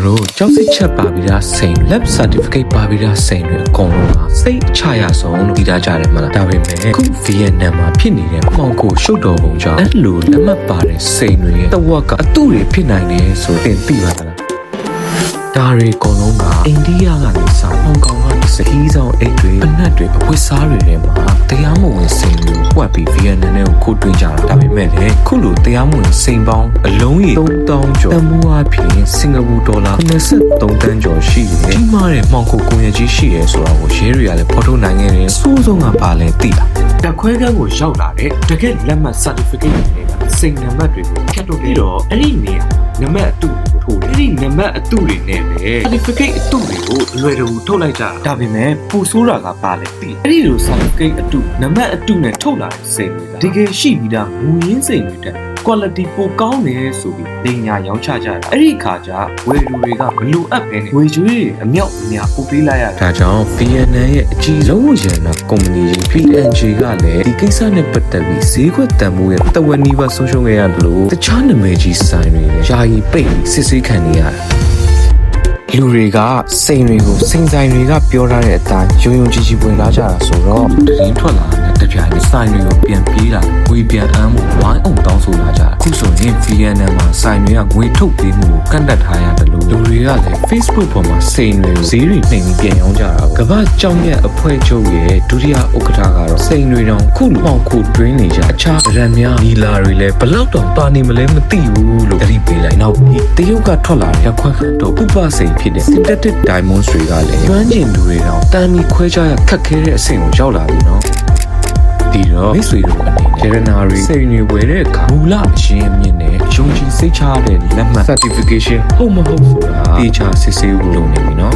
တို့ကြောက်စိတ်ချက်ပါပြီးသားစိန် lab certificate ပါပြီးသားစိန်တွေအကုန်လုံးကစိတ်ချရဆုံးလို့သိထားကြတယ်မလားဒါပေမဲ့ခု Vietnam မှာဖြစ်နေတဲ့မှောင်ခိုရှုပ်တော်ပုံကြောင့်အဲ့လိုလက်မှတ်ပါတဲ့စိန်တွေရဲ့တဝက်ကအတုတွေဖြစ်နိုင်တယ်ဆိုသင်သိပါသလားဒါတွေအကုန်လုံးကအိန္ဒိယကနေစဟောင်ကောင်ကနေစဟီးဆောင်အိတ်တွေအနက်တွေအဝတ်စားတွေထဲမှာတရားမဝင်စိန်တွေပွက်ပြီး Vietnam နဲ့ကိုတွင်းကြတာဒါပေမဲ့လည်းခုလိုတရားမဝင်စိန်ပေါင်းအလုံးကြီး3000ကျော်တန်ဖိုးအပြင်စင်ကာပူဒေါ်လာ83တန်းကျော်ရှိတယ်ကြီးမားတဲ့မှောင်ခိုကုန်ရကြီးရှိရဲဆိုတာကိုရဲတွေကလည်းဖော်ထုတ်နိုင်ခဲ့တယ်စိုးဆုံးကပါလဲသိတာတက်ခွဲကန်းကိုရောက်လာတဲ့တကယ်လက်မှတ် certificate တွေကစိန်နံပါတ်တွေကိုဖြတ်ထုတ်ပြီးတော့အဲ့ဒီနေရာနံပါတ်အတုကိုထိုးတယ်အဲ့ဒီနံပါတ်အတုတွေနဲ့ပဲ certificate အတုတွေကိုအလွယ်တကူထုတ်လိုက်ကြတာဒါပေမဲ့ပူဆိုးတာကပါလဲသိအဲ့ဒီလို certificate အတုနံပါတ်အတုနဲ့ထုတ်လာတဲ့စိန်တွေကတကယ်ရှိပြီးသားမူရင်းစိန်တွေတက်quality ပိုကောင်းတယ်ဆိုပြီးပညာရောင်းချကြတာအဲ့ဒီခါကျဝယ်သူတွေကမလိုအပ်ဘဲနဲ့ဝယ်ကျွေးတွေအမြောက်အများပို့ပေးလိုက်ရတာဒါကြောင့် Vietnam ရဲ့အကြီးဆုံးရန်နာကုမ္ပဏီကြီး P&G ကလည်းဒီကိစ္စနဲ့ပတ်သက်ပြီးဈေးကွက်တန်ဖိုးရဲ့တဝက်နီးပါးဆုံးရှုံးခဲ့ရတယ်လို့တခြားနာမည်ကြီးဆိုင်တွေလည်းယာယီပိတ်ပြီးစစ်ဆေးခံနေရတာလူတွေကစိန်တွေကိုစိန်ဆိုင်တွေကပြောထားတဲ့အတိုင်းယုံယုံကြည်ကြည်ဝင်လာကြတာဆိုတော့တရင်ထွက်လာတဲ့တပြိုင်နက်ဆိုင်တွေကိုပြန်ပြေးလာငွေပြန်အမ်းမှုဝိုင်းအောင်တောင်းဆိုလာကြတာအခုဆိုရင် Vietnam မှာဆိုင်တွေကငွေထုတ်ပေးမှုကိုကန့်သတ်ထားရတယ်လို့လူတွေကလည်း Facebook ပေါ်မှာစိန်တွေဈေးတွေနှိမ်ပြီးပြန်ရောင်းကြတာကမ္ဘာကြောင်ရဲ့အဖွဲ့ချုပ်ရဲ့ဒုတိယဥက္ကဋ္ဌကတော့စိန်တွေတောင်ခုလိုပေါင်ခုတွင်းနေကြအခြားဗရန်များနီလာတွေလည်းဘလောက်တောင်ပါနေမလဲမသိဘူးလို့တတိပေးလိုက်နောက်ပြီးတရုတ်ကထွက်လာတဲ့ခွက်ခန့်တော့ဥပစိန်ဖြစ်တဲ့ synthetic diamonds တွေကလည်းကျွမ်းကျင်သူတွေတောင်တမ်းပြီးခွဲခြားရခက်ခဲတဲ့အဆင့်ကိုရောက်လာပြီနော်ဒီတော့မိတ်ဆွေတို့အနေနဲ့ January စိန်တွေဝယ်တဲ့အခါမူလအရှင်းအမြင့်နဲ့ယုံကြည်စိတ်ချတဲ့လက်မှတ် certification ဟုတ်မဟုတ်ဆိုတာတေချာစစ်ဆေးဖို့လုပ်နေပြီနော်